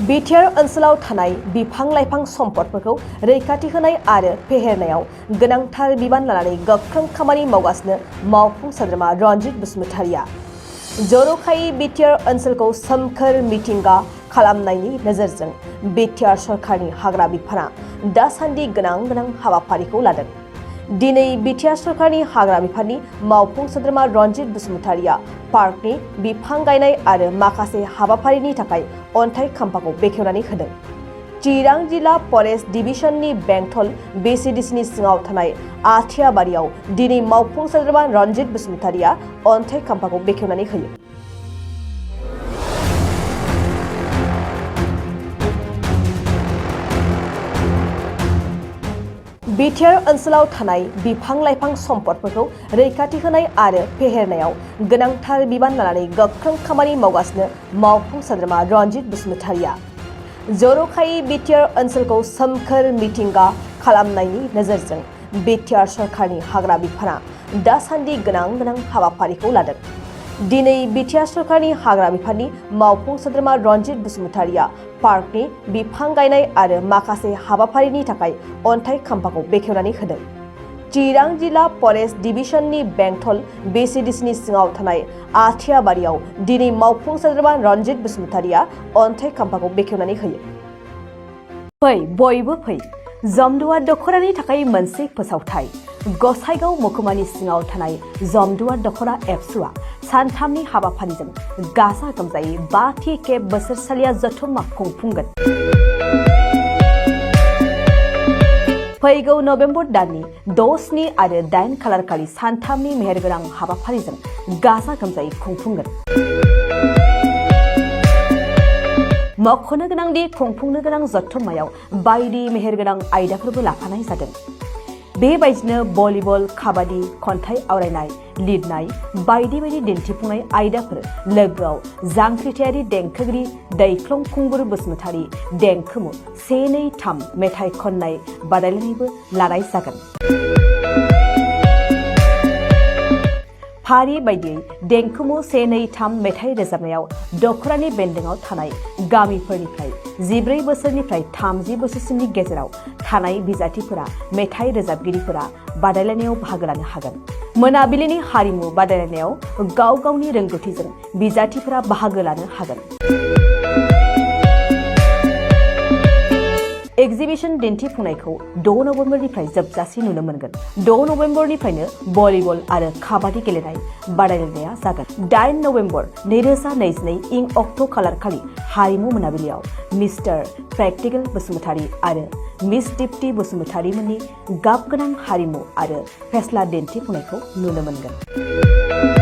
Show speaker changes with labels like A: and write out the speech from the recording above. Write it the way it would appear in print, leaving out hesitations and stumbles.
A: BTR ओनसोलाव थानाय बिफां-लाइफां सम्पदफोरखौ रैखाथि होनाय आरो फेहेरनायाव गोनांथार बिबान लानानै गोख्रों खामानि मावगासिनो मावफुं सोद्रोमा रनजित बसुमतारिया जर'खायै बिटिआर ओनसोलखौ सोमखोर मिथिंगा खालामनायनि नोजोरजों बिटिआर सरकारनि हाग्रा बिफाना दासान्दि गोनां हाबाफारिखौ लादों। दिनै बिटिआर सरकारनि हाग्रा बिफाननि मावफुं सोद्रोमा रनजित बसुमतारिया पार्कनि बिफां गायनाय आरो माखासे हाबाफारिनि थाखाय अन्थाइ खाम्फाखौ बेखेवनानै होदों। चिरां जिल्ला फरेस्ट डिभिजननि बेंटल बिसिडिसिनि सिङाव थानाय आथियाबारियाव दिनै मावफुं सोद्रोमा रनजित बसुमतारिया अन्थाइ खाम्फाखौ बेखेवनानै होयो। बिटिआर ओनसोलाव थानाय बिफां-लाइफां सम्पदफोरखौ रैखाथि होनाय आरो फेहेरनायाव गोनांथार बिबान लानानै गोख्रों खामानि मावगासिनो मावफुं सोद्रोमा रनजित बसुमतारिया जर'खायै बिटिआर ओनसोलखौ सोमखोर मिथिंगा खालामनायनि नोजोरजों बिटिआर सरकारनि हाग्रा बिफाना दासान्दि गोनां हाबाफारिखौ लादों। दिनै बिटिआर सरकारनि हाग्रा बिफाननि मावफुं सोद्रोमा रनजित बसुमतारिया पार्कनि बिफां गायनाय आरो माखासे हाबाफारिनि थाखाय अन्थाइ खाम्फाखौ बेखेवनानै होदों। चिरां जिल्ला फरेस्ट डिभिजननि बेंटल बिसिडिसिनि सिङाव थानाय आथियाबारियाव दिनै मावफुं सोद्रोमा रनजित बसुमतारिया अन्थाइ खाम्फाखौ बेखेवनानै होयो। फै बयबो फै जमदुवार दख'रानि थाखाय मोनसे फोसावथाय। गसाइगाव महकुमानि सिङाव थानाय जमदुवार दख'रा एबसुआ सानथामनि हाबाफारिजों गाजा गोमजायै 5थि खेब बोसोरसालिया जथुम्मा खुंफुंगोन। फैगौ नबेम्बर दाननि 6, 7 आरो 8 खालारखालि सानथामनि मेहेरगोनां हाबाफारिजों गाजा गोमजायै खुंफुंगोन। मख'नो गोनांदि खुंफुंनो गोनां जथुम्मायाव बायदि मेहेरगोनां आयदाफोरबो लाफानाय जादों। बेबायदिनो भलिबल, काबादि, खन्थाइ आवरायनाय, लिरनाय बायदि दिन्थिफुंनाय आयदाफोर लोगोआव जांख्रिथायारि देंखोगिरि दैख्लं खुंगुर बसुमतारी देंखोमु 1, 2, 3 मेथाइ खननाय बादायलायनायबो लानाय जागोन। फारि बायदियै देंखोमु 1, 2, 3 मेथाइ रोजाबनायाव दख'रानि बेन्दोंआव थानाय गामिफोरनिफ्राय 14 बोसोरनिफ्राय 30 बोसोरसिमनि गेजेराव थानाय बिजाथिफोरा मेथाइ रोजाबगिरिफोरा बादायलायनायाव बाहागो लानो हागोन। मोनाबिलिनि हारिमु बादायलायनायाव गाव गावनि रोंगौथिजों बिजाथिफोरा बाहागो लानो हागोन। एक्जिबिशन दिन्थिफुंनायखौ 6 नबेम्बरनिफ्राय जोबजासिम नुनो मोनगोन। 6 नबेम्बरनिफ्रायनो भलिबल आरो काबादि गेलेनाय बादायलायनाया जागोन। 8 नबेम्बर 2022 इं अक्ट' खालारखालि हारिमु मोनाबिलियाव मिस्टार प्रेक्टिकेल बसुमतारी आरो मिस दीप्ति बसुमतारी मोननि गाबगोनां हारिमु आरो फेस्ला दिन्थिफुंनायखौ नुनो मोनगोन।